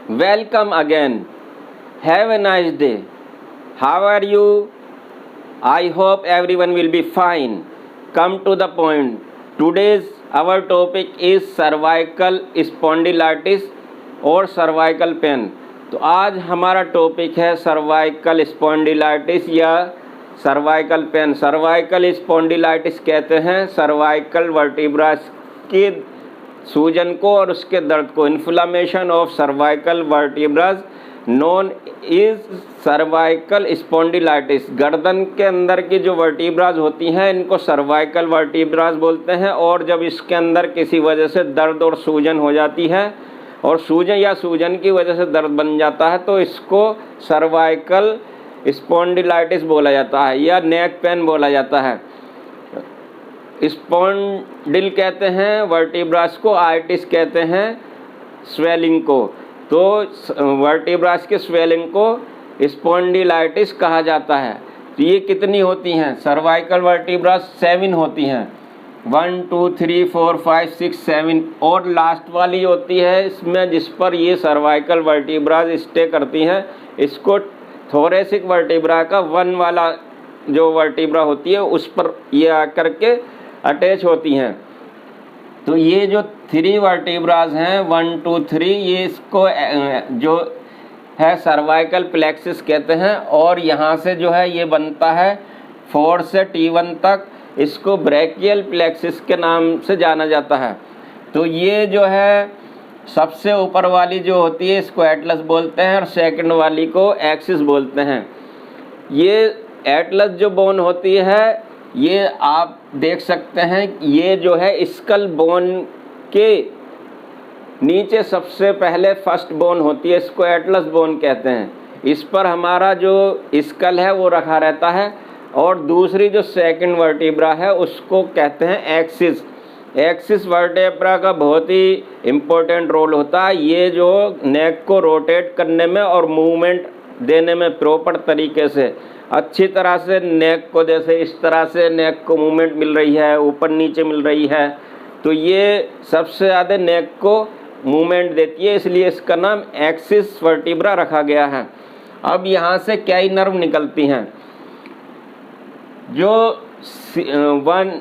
Welcome again. Have a nice day. How are you? I hope everyone will be fine. Come to the point. Today's our topic is cervical spondylitis और cervical pain. तो आज हमारा topic है cervical spondylitis या cervical pain. Cervical spondylitis कहते हैं cervical vertebra की सूजन को और उसके दर्द को। Inflammation of cervical vertebras known is cervical spondylitis. गर्दन के अंदर की जो वर्टिब्रास होती हैं इनको सर्वाइकल वर्टिब्रास बोलते हैं, और जब इसके अंदर किसी वजह से दर्द और सूजन हो जाती है और सूजन या सूजन की वजह से दर्द बन जाता है तो इसको सर्वाइकल स्पॉन्डिलाइटिस बोला जाता है या नेक पेन बोला जाता है। स्पॉन्डिल कहते हैं वर्टिब्रास को, आइटिस कहते हैं स्वेलिंग को। तो वर्टिब्रास के स्वेलिंग को स्पॉन्डिलाइटिस कहा जाता है। तो ये कितनी होती हैं? सर्वाइकल वर्टिब्रास 7 होती हैं, 1 2 3 4 5 6 7, और लास्ट वाली होती है इसमें जिस पर ये सर्वाइकल वर्टिब्रास स्टे करती हैं, इसको थोरेसिक वर्टिब्रा का 1 वाला जो वर्टिब्रा होती है उस पर ये आकर के अटैच होती हैं। तो ये जो 3 वर्टिब्रास हैं 1 2 3, ये इसको जो है सर्वाइकल प्लेक्सिस कहते हैं, और यहाँ से जो है ये बनता है 4 से T1 तक, इसको ब्रैकियल प्लेक्सिस के नाम से जाना जाता है। तो ये जो है सबसे ऊपर वाली जो होती है इसको एटलस बोलते हैं और सेकंड वाली को एक्सिस बोलते हैं। ये एटलस जो बोन होती है ये आप देख सकते हैं, ये जो है स्कल बोन के नीचे सबसे पहले फर्स्ट बोन होती है, इसको एटलस बोन कहते हैं। इस पर हमारा जो स्कल है वो रखा रहता है, और दूसरी जो सेकंड वर्टिब्रा है उसको कहते हैं एक्सिस। एक्सिस वर्टिब्रा का बहुत ही इम्पोर्टेंट रोल होता है, ये जो नेक को रोटेट करने में और मूवमेंट देने में प्रॉपर तरीके से अच्छी तरह से नेक को, जैसे इस तरह से नेक को मूवमेंट मिल रही है, ऊपर नीचे मिल रही है, तो ये सबसे ज़्यादा नेक को मूवमेंट देती है, इसलिए इसका नाम एक्सिस वर्टिब्रा रखा गया है। अब यहाँ से क्या ही नर्व निकलती हैं, जो 1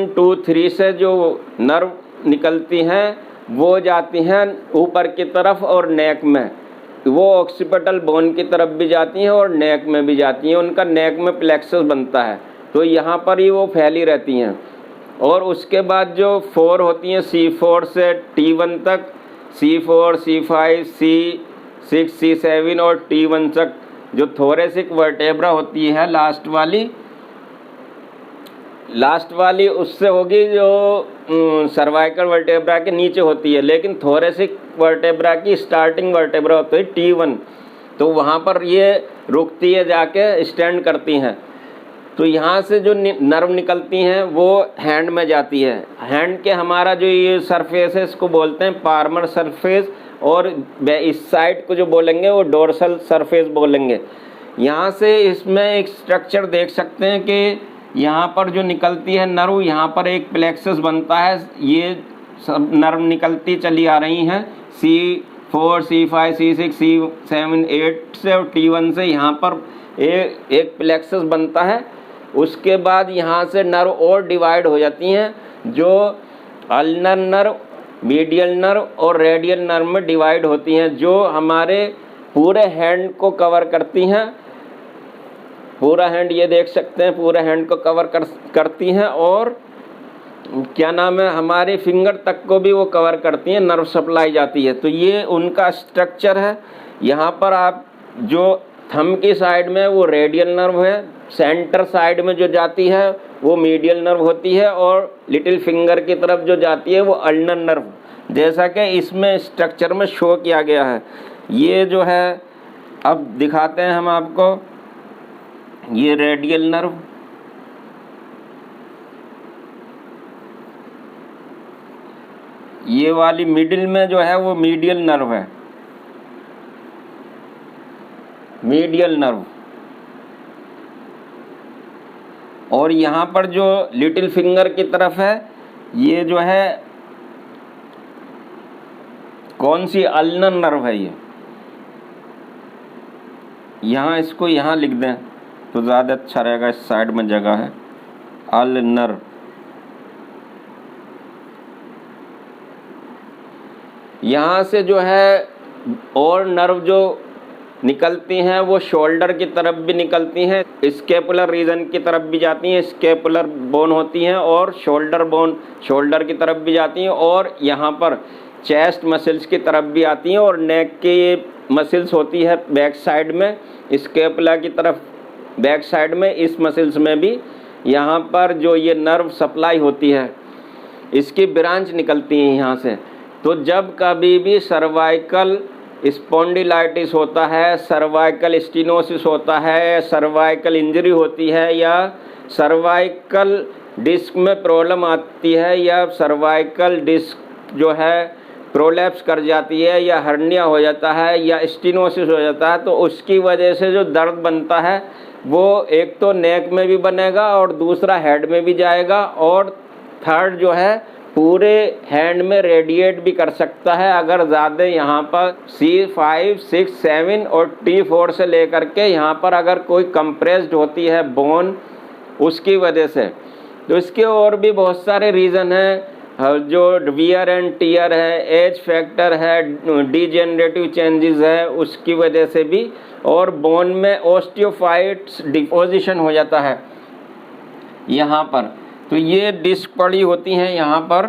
2 3 से जो नर्व निकलती हैं वो जाती हैं ऊपर की तरफ और नेक में, वो ऑक्सीपिटल बोन की तरफ भी जाती हैं और नेक में भी जाती हैं। उनका नेक में प्लेक्सस बनता है, तो यहाँ पर ही वो फैली रहती हैं। और उसके बाद जो 4 होती हैं C4 से T1 तक, C4 C5 C6 C7 और T1 तक जो थोरेसिक वर्टेब्रा होती है लास्ट वाली उससे होगी जो सर्वाइकल वर्टेब्रा के नीचे होती है, लेकिन थोरेसिक वर्टेब्रा की स्टार्टिंग वर्टेब्रा होती है T1, तो वहाँ पर ये रुकती है, जाके स्टैंड करती हैं। तो यहाँ से जो नर्व निकलती हैं वो हैंड में जाती है। हैंड के हमारा जो ये सरफेस है इसको बोलते हैं पार्मर सरफेस, और इस साइड को जो बोलेंगे वो डोर्सल सरफेस बोलेंगे। यहाँ से इसमें एक स्ट्रक्चर देख सकते हैं कि यहाँ पर जो निकलती है नर्व, यहाँ पर एक प्लेक्सस बनता है, ये सब नर्व निकलती चली आ रही हैं C4 C5 C6 C7 8 से, और T1 से यहाँ पर एक प्लेक्सस बनता है। उसके बाद यहाँ से नर्व और डिवाइड हो जाती हैं, जो अल्नर नर्व, मीडियल नर्व और रेडियल नर्व में डिवाइड होती हैं, जो हमारे पूरे हैंड को कवर करती हैं। पूरा हैंड ये देख सकते हैं, पूरे हैंड को कवर करती हैं, और क्या नाम है हमारे फिंगर तक को भी वो कवर करती हैं, नर्व सप्लाई जाती है। तो ये उनका स्ट्रक्चर है। यहाँ पर आप जो थंब की साइड में वो रेडियल नर्व है, सेंटर साइड में जो जाती है वो मीडियल नर्व होती है, और लिटिल फिंगर की तरफ जो जाती है वो अल्नर नर्व, जैसा कि इसमें स्ट्रक्चर में शो किया गया है। ये जो है अब दिखाते हैं हम आपको, ये रेडियल नर्व, ये वाली मिडिल में जो है वो मीडियल नर्व है, मीडियल नर्व, और यहाँ पर जो लिटिल फिंगर की तरफ है ये जो है कौन सी अल्नर नर्व है ये, यहाँ इसको यहाँ लिख दें तो ज़्यादा अच्छा रहेगा, इस साइड में जगह है, अल्नर। यहाँ से जो है और नर्व जो निकलती हैं वो शोल्डर की तरफ भी निकलती हैं, स्केपुलर रीजन की तरफ भी जाती हैं, स्केपुलर बोन होती हैं, और शोल्डर बोन शोल्डर की तरफ भी जाती हैं, और यहाँ पर चेस्ट मसल्स की तरफ भी आती हैं, और नेक की मसल्स होती है बैक साइड में, स्केपुला की तरफ बैक साइड में, इस मसल्स में भी यहाँ पर जो ये नर्व सप्लाई होती है इसकी ब्रांच निकलती हैं यहाँ से। तो जब कभी भी सर्वाइकल स्पॉन्डिलाइटिस होता है, सर्वाइकल स्टीनोसिस होता है, सर्वाइकल इंजरी होती है, या सर्वाइकल डिस्क में प्रॉब्लम आती है, या सर्वाइकल डिस्क जो है प्रोलैप्स कर जाती है, या हर्निया हो जाता है, या स्टीनोसिस हो जाता है, तो उसकी वजह से जो दर्द बनता है वो एक तो नेक में भी बनेगा और दूसरा हेड में भी जाएगा, और थर्ड जो है पूरे हैंड में रेडिएट भी कर सकता है अगर ज़्यादा यहाँ पर C5, 6, 7 और T4 से लेकर के यहाँ पर अगर कोई कंप्रेस्ड होती है बोन उसकी वजह से। तो इसके और भी बहुत सारे रीज़न हैं, जो वियर एंड टीयर है, एज फैक्टर है, डिजेनरेटिव चेंजेस है उसकी वजह से भी, और बोन में ओस्टियोफाइट्स डिपोजिशन हो जाता है यहाँ पर। तो ये डिस्क पड़ी होती हैं यहाँ पर,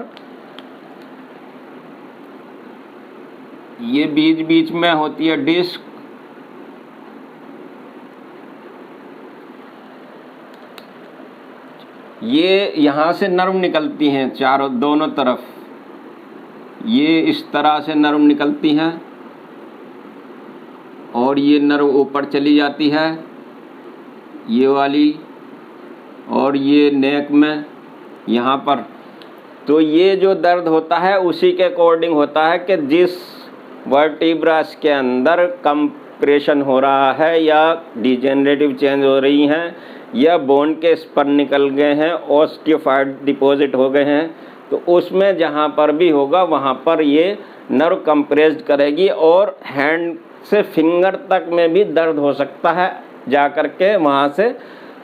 ये बीच बीच में होती है डिस्क, ये यहाँ से नर्व निकलती हैं चारों दोनों तरफ, ये इस तरह से नर्व निकलती हैं, और ये नर्व ऊपर चली जाती है ये वाली, और ये नेक में यहाँ पर। तो ये जो दर्द होता है उसी के अकॉर्डिंग होता है कि जिस वर्टिब्रास के अंदर कंप्रेशन हो रहा है, या डिजेनरेटिव चेंज हो रही हैं, या बोन के स्पर निकल गए हैं, ऑस्टियोफाइट डिपॉजिट हो गए हैं, तो उसमें जहाँ पर भी होगा वहाँ पर ये नर्व कंप्रेस्ड करेगी, और हैंड से फिंगर तक में भी दर्द हो सकता है जा कर के वहाँ से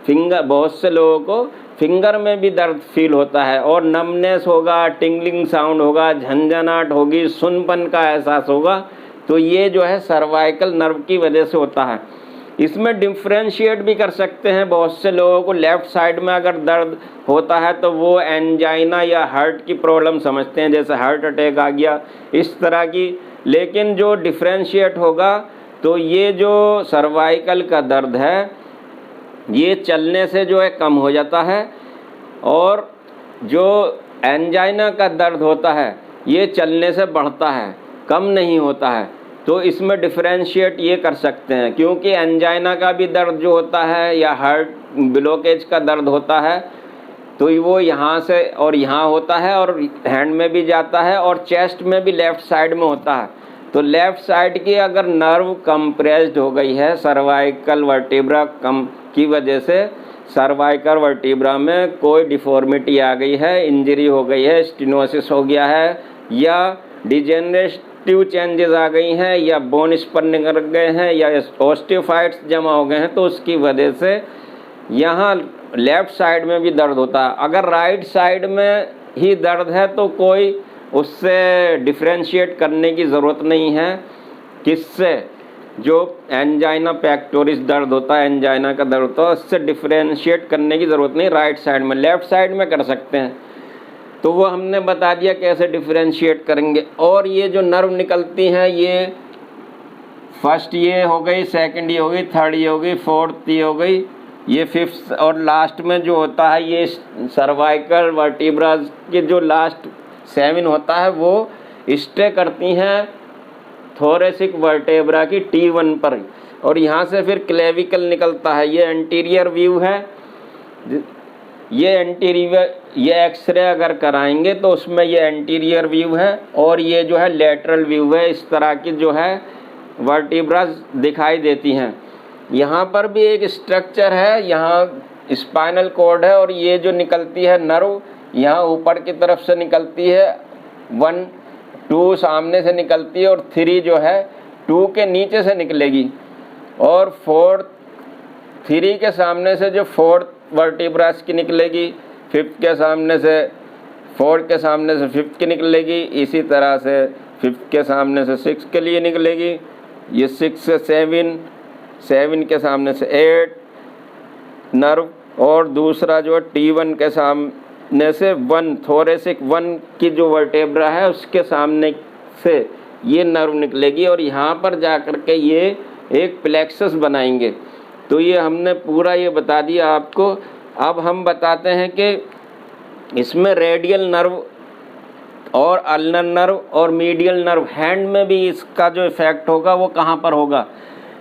फिंगर, बहुत से लोगों को फिंगर में भी दर्द फील होता है, और नमनेस होगा, टिंगलिंग साउंड होगा, झंझनाहट होगी, सुनपन का एहसास होगा। तो ये जो है सर्वाइकल नर्व की वजह से होता है। इसमें डिफ्रेंशिएट भी कर सकते हैं, बहुत से लोगों को लेफ़्ट साइड में अगर दर्द होता है तो वो एंजाइना या हार्ट की प्रॉब्लम समझते हैं, जैसे हार्ट अटैक आ गया इस तरह की। लेकिन जो डिफ्रेंशिएट होगा तो ये जो सर्वाइकल का दर्द है ये चलने से जो है कम हो जाता है, और जो एंजाइना का दर्द होता है ये चलने से बढ़ता है, कम नहीं होता है। तो इसमें डिफरेंशिएट ये कर सकते हैं, क्योंकि एंजाइना का भी दर्द जो होता है या हार्ट ब्लॉकेज का दर्द होता है तो वो यहाँ से और यहाँ होता है, और हैंड में भी जाता है, और चेस्ट में भी लेफ़्ट साइड में होता है। तो लेफ़्ट साइड की अगर नर्व कंप्रेस्ड हो गई है सर्वाइकल वर्टिब्रा कम की वजह से, सर्वाइकल वर्टिब्रा में कोई डिफॉर्मिटी आ गई है, इंजरी हो गई है, स्टीनोसिस हो गया है, या डिजेनरेटिव चेंजेस आ गई हैं, या बोन स्पर निकल गए हैं, या ऑस्टियोफाइट्स जमा हो गए हैं, तो उसकी वजह से यहाँ लेफ़्ट साइड में भी दर्द होता है। अगर राइट साइड में ही दर्द है तो कोई उससे डिफरेंशिएट करने की ज़रूरत नहीं है। किससे? जो एंजाइना पेक्टोरिस दर्द होता है, एंजाइना का दर्द होता है, उससे डिफरेंशिएट करने की ज़रूरत नहीं राइट साइड में, लेफ़्ट साइड में कर सकते हैं। तो वो हमने बता दिया कैसे डिफरेंशिएट करेंगे। और ये जो नर्व निकलती हैं ये फर्स्ट ये हो गई, सेकंड ये हो गई, थर्ड ये हो गई, फोर्थ ये हो गई, ये फिफ्थ और लास्ट में जो होता है ये सर्वाइकल वर्टिब्रा के जो लास्ट 7 होता है वो स्टे करती हैं थोरेसिक वर्टेब्रा की T1 पर, और यहाँ से फिर क्लेविकल निकलता है। ये एंटीरियर व्यू है, ये एंटीरियर, ये एक्सरे अगर कराएंगे तो उसमें ये एंटीरियर व्यू है, और ये जो है लेटरल व्यू है। इस तरह की जो है वर्टिब्रा दिखाई देती हैं। यहाँ पर भी एक स्ट्रक्चर है, यहाँ स्पाइनल कॉर्ड है, और ये जो निकलती है नर्व यहाँ ऊपर की तरफ से निकलती है 1, 2 सामने से निकलती है और 3 जो है 2 के नीचे से निकलेगी, और 3 के सामने से जो 4th वर्टिब्रा की निकलेगी, 5th के सामने से 4th के सामने से 5th की निकलेगी, इसी तरह से 5th के सामने से 6 के लिए निकलेगी, ये 6 से 7 के सामने से 8 नर्व, और दूसरा जो T1 के सामने से 1 थोरेसिक 1 की जो वर्टेब्रा है उसके सामने से ये नर्व निकलेगी, और यहाँ पर जा कर के ये एक प्लेक्सस बनाएंगे। तो ये हमने पूरा ये बता दिया आपको। अब हम बताते हैं कि इसमें रेडियल नर्व और अल्नर नर्व और मीडियल नर्व, हैंड में भी इसका जो इफेक्ट होगा वो कहाँ पर होगा।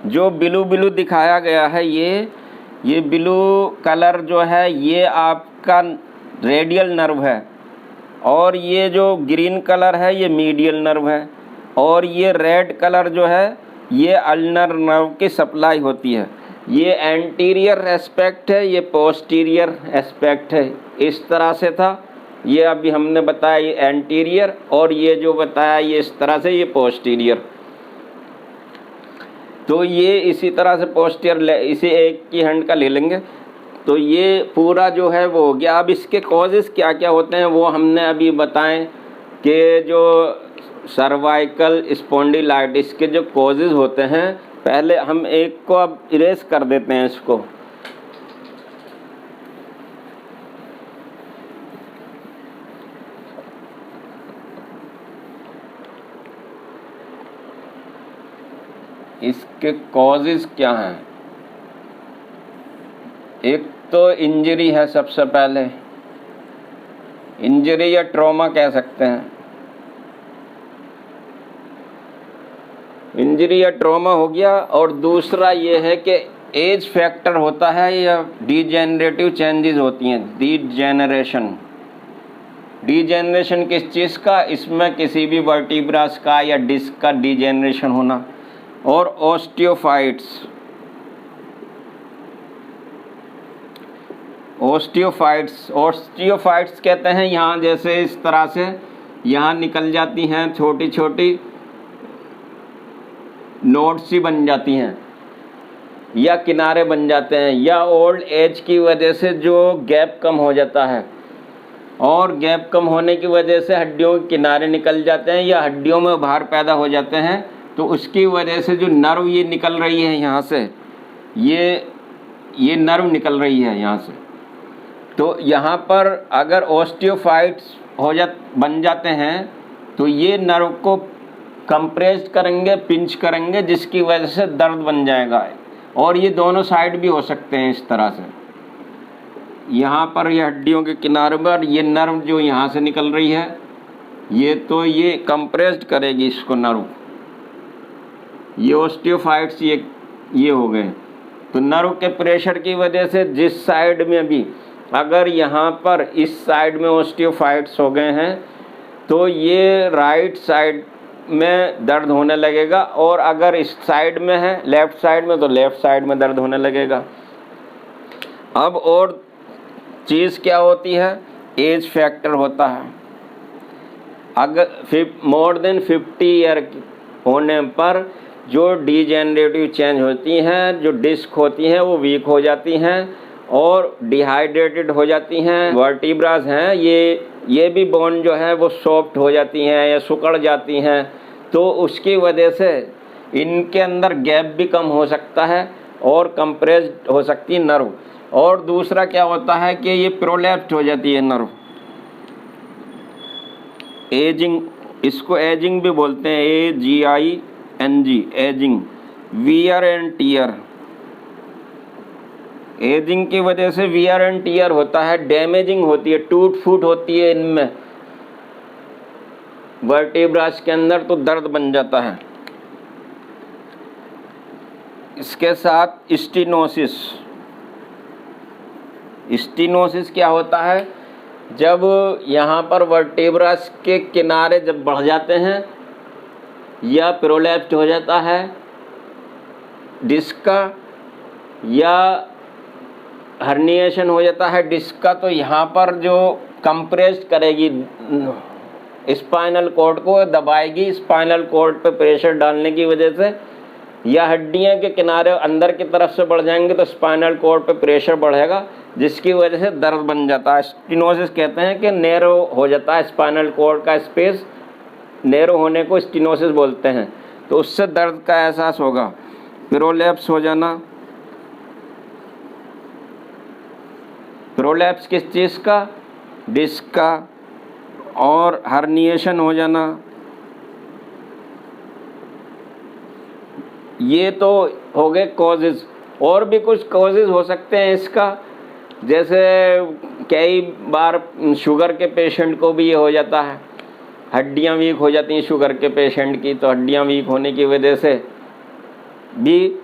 जो ब्लू ब्लू दिखाया गया है, ये ब्लू कलर जो है ये आपका रेडियल नर्व है, और ये जो ग्रीन कलर है ये मीडियल नर्व है, और ये रेड कलर जो है ये अल्नर नर्व की सप्लाई होती है। ये एंटीरियर एस्पेक्ट है, ये पोस्टीरियर एस्पेक्ट है। इस तरह से था ये, अभी हमने बताया ये एंटीरियर, और ये जो बताया ये इस तरह से ये पोस्टीरियर। तो ये इसी तरह से पोस्टीरियर इसे एक की हैंड का ले लेंगे। तो ये पूरा जो है वो हो गया। अब इसके कॉजेज़ क्या क्या होते हैं वो हमने अभी बताएं कि जो सर्वाइकल स्पॉन्डिलाइटिस के जो कॉजेज़ होते हैं, पहले हम एक को अब इरेज कर देते हैं इसको। इसके कॉजेज़ क्या हैं? एक तो इंजरी है, सबसे पहले इंजरी या ट्रॉमा कह सकते हैं। इंजरी या ट्रॉमा हो गया, और दूसरा ये है कि एज फैक्टर होता है या डीजेनरेटिव चेंजेस होती हैं। डीजेनरेशन किस चीज़ का? इसमें किसी भी वर्टिब्रास का या डिस्क का डीजेनरेशन होना। और ओस्टियोफाइट्स कहते हैं, यहाँ जैसे इस तरह से यहाँ निकल जाती हैं छोटी छोटी नोड्स सी बन जाती हैं, या किनारे बन जाते हैं, या ओल्ड एज की वजह से जो गैप कम हो जाता है, और गैप कम होने की वजह से हड्डियों के किनारे निकल जाते हैं, या हड्डियों में भार पैदा हो जाते हैं। तो उसकी वजह से जो नर्व ये निकल रही है यहाँ से, ये नर्व निकल रही है यहाँ से। तो यहाँ पर अगर ओस्टियोफाइट्स बन जाते हैं तो ये नर्व को कंप्रेस्ड करेंगे, पिंच करेंगे, जिसकी वजह से दर्द बन जाएगा। और ये दोनों साइड भी हो सकते हैं इस तरह से। यहाँ पर ये हड्डियों के किनारे पर ये नर्व जो यहाँ से निकल रही है, ये कंप्रेस्ड करेगी इसको नर्व। ये ओस्टियोफाइट्स ये हो गए। तो नर्व के प्रेशर की वजह से जिस साइड में भी, अगर यहाँ पर इस साइड में ओस्टियोफाइट्स हो गए हैं तो ये राइट साइड में दर्द होने लगेगा, और अगर इस साइड में है लेफ़्ट साइड में तो लेफ़्ट साइड में दर्द होने लगेगा। अब और चीज़ क्या होती है? एज फैक्टर होता है। अगर मोर देन 50 ईयर होने पर जो डीजेनरेटिव चेंज होती हैं, जो डिस्क होती हैं वो वीक हो जाती हैं और डिहाइड्रेटेड हो जाती हैं। वर्टिब्रास हैं ये भी बोन जो है वो सॉफ्ट हो जाती हैं या सिकुड़ जाती हैं। तो उसकी वजह से इनके अंदर गैप भी कम हो सकता है और कंप्रेस्ड हो सकती है नर्व। और दूसरा क्या होता है कि ये प्रोलैप्स्ड हो जाती है नर्व। एजिंग, इसको एजिंग भी बोलते हैं, AGING, ageing, wear and tear. Ageing की वजह से वियर एंड टियर होता है, डैमेजिंग होती है, टूट फूट होती है इनमें वर्टिब्रास के अंदर, तो दर्द बन जाता है। इसके साथ स्टीनोसिस क्या होता है? जब यहाँ पर वर्टिब्रास के किनारे जब बढ़ जाते हैं या प्रोलैप्स्ड हो जाता है डिस्क का, या हर्निएशन हो जाता है डिस्क का, तो यहाँ पर जो कंप्रेस्ड करेगी स्पाइनल कॉर्ड को दबाएगी। स्पाइनल कॉर्ड पे प्रेशर डालने की वजह से या हड्डियों के किनारे अंदर की तरफ से बढ़ जाएंगे तो स्पाइनल कॉर्ड पे प्रेशर बढ़ेगा, जिसकी वजह से दर्द बन जाता है। स्टेनोसिस कहते हैं कि नैरो हो जाता है स्पाइनल कॉर्ड का स्पेस, नैरो होने को स्टेनोसिस बोलते हैं। तो उससे दर्द का एहसास होगा। प्रोलैप्स हो जाना, प्रोलैप्स किस चीज़ का? डिस्क का। और हर्निएशन हो जाना, ये तो हो गए कॉजेज। और भी कुछ कॉजेज हो सकते हैं इसका, जैसे कई बार शुगर के पेशेंट को भी ये हो जाता है, हड्डियां वीक हो जाती हैं शुगर के पेशेंट की, तो हड्डियां वीक होने की वजह से भी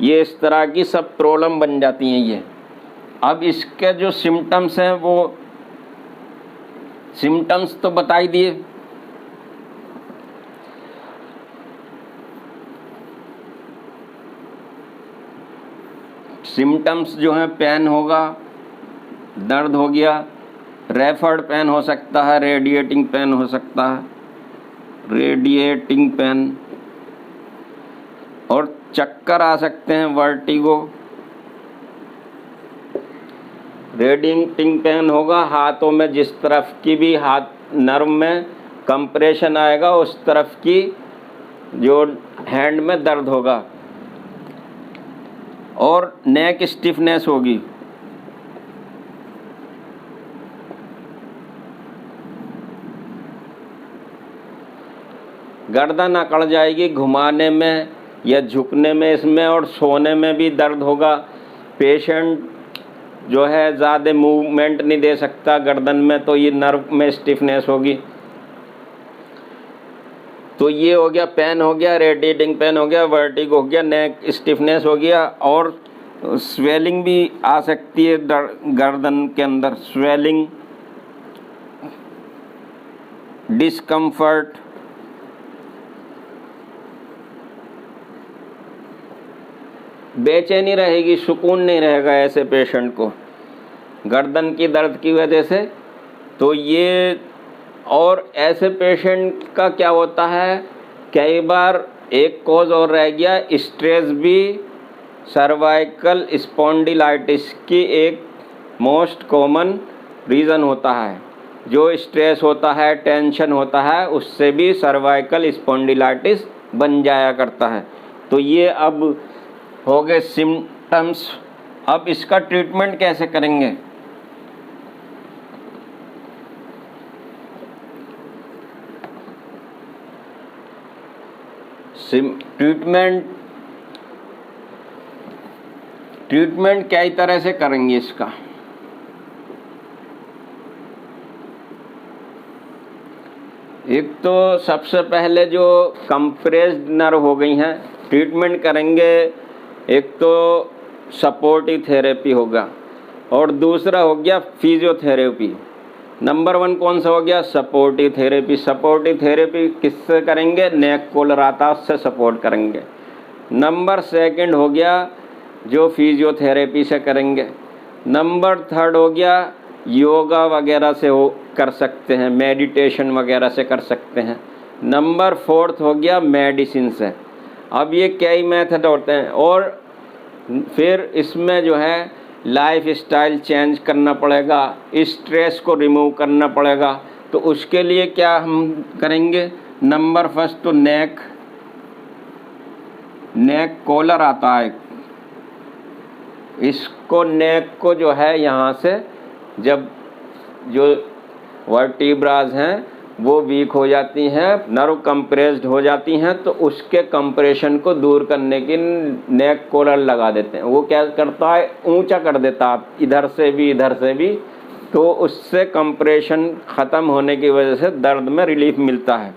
ये इस तरह की सब प्रॉब्लम बन जाती हैं ये। अब इसके जो सिम्टम्स हैं वो सिम्टम्स तो बता ही दिए। सिम्टम्स जो हैं, पेन होगा, दर्द हो गया, रेफर्ड पेन हो सकता है, रेडिएटिंग पेन हो सकता है, रेडिएटिंग पेन, और चक्कर आ सकते हैं, वर्टिगो। रेडिएटिंग पेन होगा, हाथों में जिस तरफ की भी हाथ नर्व में कंप्रेशन आएगा उस तरफ की जो हैंड में दर्द होगा, और नेक स्टिफनेस होगी। गर्दन अकड़ जाएगी घुमाने में या झुकने में इसमें, और सोने में भी दर्द होगा। पेशेंट जो है ज़्यादा मूवमेंट नहीं दे सकता गर्दन में, तो ये नर्व में स्टिफनेस होगी। तो ये हो गया, पेन हो गया, रेडिएटिंग पेन हो गया, वर्टिगो हो गया, नेक स्टिफनेस हो गया, और स्वेलिंग भी आ सकती है गर्दन के अंदर, स्वेलिंग, डिस्कम्फर्ट, बेचैनी रहेगी, सुकून नहीं रहेगा ऐसे पेशेंट को गर्दन की दर्द की वजह से। तो ये, और ऐसे पेशेंट का क्या होता है, कई बार एक कॉज और रह गया, स्ट्रेस भी सर्वाइकल स्पॉन्डिलाइटिस की एक मोस्ट कॉमन रीज़न होता है। जो स्ट्रेस होता है, टेंशन होता है, उससे भी सर्वाइकल स्पॉन्डिलाइटिस बन जाया करता है। तो ये अब हो गए सिम्टम्स। अब इसका ट्रीटमेंट कैसे करेंगे? ट्रीटमेंट कई तरह से करेंगे इसका। एक तो सबसे पहले जो कंप्रेस्ड नर्व हो गई हैं, ट्रीटमेंट करेंगे। एक तो सपोर्टिव थेरेपी होगा, और दूसरा हो गया फिजियोथेरेपी। नंबर 1 कौन सा हो गया? Supportive therapy. सपोर्टिव थेरेपी किससे करेंगे? नेक कॉलर आता है उससे सपोर्ट करेंगे। नंबर 2 हो गया जो फिजियोथेरेपी से करेंगे। नंबर 3 हो गया योगा वगैरह से कर सकते हैं, मेडिटेशन वगैरह से कर सकते हैं। नंबर 4 हो गया मेडिसिन से। अब ये कई मेथड होते हैं, और फिर इसमें जो है लाइफ स्टाइल चेंज करना पड़ेगा, स्ट्रेस को रिमूव करना पड़ेगा। तो उसके लिए क्या हम करेंगे? नंबर 1 तो नेक कॉलर आता है, इसको नेक को जो है यहाँ से, जब जो वर्टिब्रास हैं वो वीक हो जाती हैं, नर्व कंप्रेस्ड हो जाती हैं, तो उसके कंप्रेशन को दूर करने की नेक कॉलर लगा देते हैं। वो क्या करता है? ऊंचा कर देता है इधर से भी इधर से भी, तो उससे कंप्रेशन ख़त्म होने की वजह से दर्द में रिलीफ मिलता है।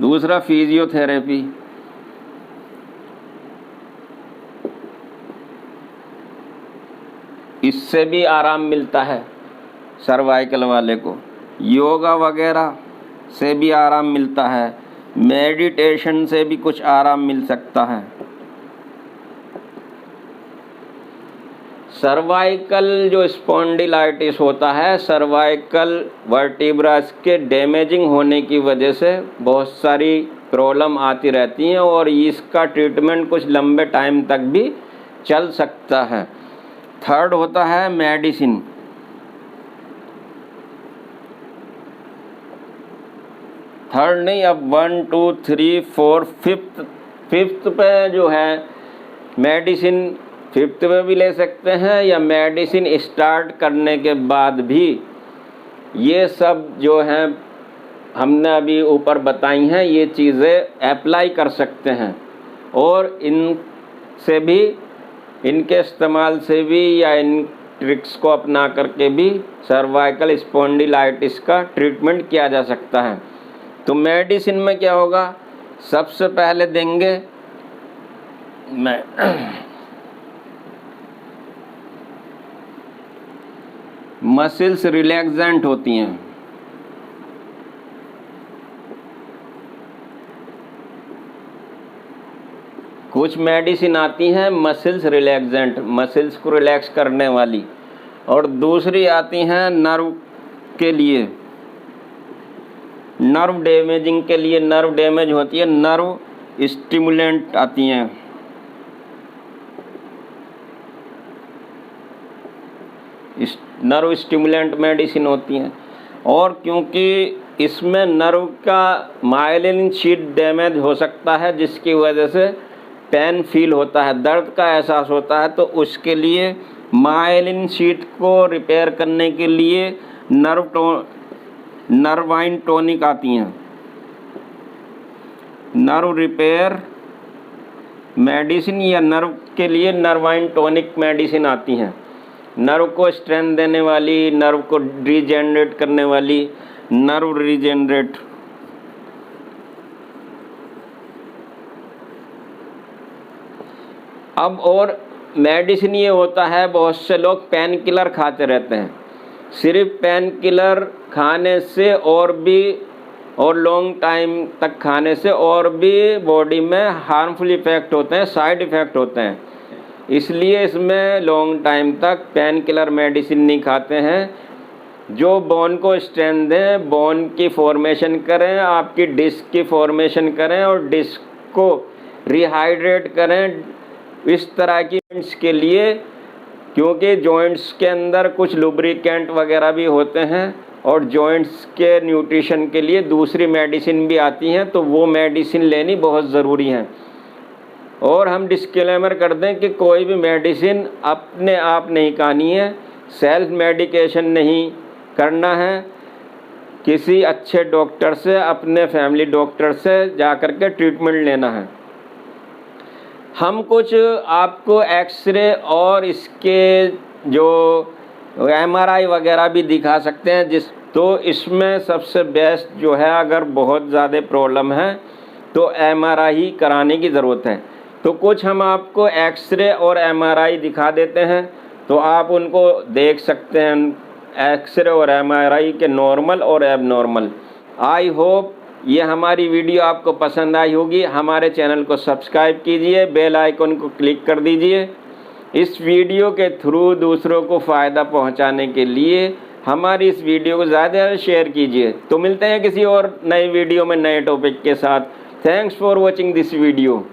दूसरा फिजियोथेरेपी, इससे भी आराम मिलता है सर्वाइकल वाले को। योगा वगैरह से भी आराम मिलता है, मेडिटेशन से भी कुछ आराम मिल सकता है। सर्वाइकल जो स्पॉन्डिलाइटिस होता है, सर्वाइकल वर्टिब्रास के डैमेजिंग होने की वजह से बहुत सारी प्रॉब्लम आती रहती हैं और इसका ट्रीटमेंट कुछ लंबे टाइम तक भी चल सकता है। थर्ड होता है मेडिसिन। थर्ड नहीं, अब 1 2 3 4 फिफ्थ पे जो है मेडिसिन, फिफ्थ पे भी ले सकते हैं या मेडिसिन स्टार्ट करने के बाद भी ये सब जो हैं हमने अभी ऊपर बताई हैं, ये चीज़ें अप्लाई कर सकते हैं और इनसे भी, इनके इस्तेमाल से भी या इन ट्रिक्स को अपना करके भी सर्वाइकल स्पॉन्डिलाइटिस का ट्रीटमेंट किया जा सकता है। तो मेडिसिन में क्या होगा, सबसे पहले देंगे मसल्स रिलैक्सेंट होती हैं, कुछ मेडिसिन आती हैं मसल्स रिलैक्सेंट, मसल्स को रिलैक्स करने वाली, और दूसरी आती हैं नर्व के लिए, नर्व डैमेजिंग के लिए, नर्व डैमेज होती है, नर्व स्टिमुलेंट आती हैं। नर्व स्टिमुलेंट मेडिसिन होती हैं। और क्योंकि इसमें नर्व का माइलिन शीट डैमेज हो सकता है जिसकी वजह से पेन फील होता है, दर्द का एहसास होता है, तो उसके लिए माइलिन शीट को रिपेयर करने के लिए नर्वाइन टॉनिक आती हैं, नर्व रिपेयर मेडिसिन या नर्व के लिए नर्वाइन टॉनिक मेडिसिन आती हैं, नर्व को स्ट्रेंथ देने वाली, नर्व को रीजेनरेट करने वाली, नर्व रीजेनरेट। अब और मेडिसिन ये होता है, बहुत से लोग पेन किलर खाते रहते हैं, सिर्फ पेन किलर खाने से और लॉन्ग टाइम तक खाने से और भी बॉडी में हार्मफुल इफ़ेक्ट होते हैं, साइड इफ़ेक्ट होते हैं, इसलिए इसमें लॉन्ग टाइम तक पेन किलर मेडिसिन नहीं खाते हैं। जो बोन को स्ट्रेंथ दें, बोन की फॉर्मेशन करें, आपकी डिस्क की फॉर्मेशन करें और डिस्क को रिहाइड्रेट करें, इस तरह की जॉइंट्स के लिए, क्योंकि जॉइंट्स के अंदर कुछ लुब्रिकेंट वगैरह भी होते हैं और जॉइंट्स के न्यूट्रिशन के लिए दूसरी मेडिसिन भी आती हैं, तो वो मेडिसिन लेनी बहुत ज़रूरी है। और हम डिस्क्लेमर कर दें कि कोई भी मेडिसिन अपने आप नहीं खानी है, सेल्फ मेडिकेशन नहीं करना है, किसी अच्छे डॉक्टर से, अपने फैमिली डॉक्टर से जा कर के ट्रीटमेंट लेना है। हम कुछ आपको एक्सरे और इसके जो MRI वगैरह भी दिखा सकते हैं, तो इसमें सबसे बेस्ट जो है, अगर बहुत ज़्यादा प्रॉब्लम है तो MRI ही कराने की ज़रूरत है। तो कुछ हम आपको एक्सरे और MRI दिखा देते हैं, तो आप उनको देख सकते हैं, एक्सरे और MRI के नॉर्मल और एबनॉर्मल। आई होप ये हमारी वीडियो आपको पसंद आई होगी। हमारे चैनल को सब्सक्राइब कीजिए, बेल आइकन को क्लिक कर दीजिए। इस वीडियो के थ्रू दूसरों को फ़ायदा पहुंचाने के लिए हमारी इस वीडियो को ज़्यादा शेयर कीजिए। तो मिलते हैं किसी और नए वीडियो में नए टॉपिक के साथ। Thanks for watching this video.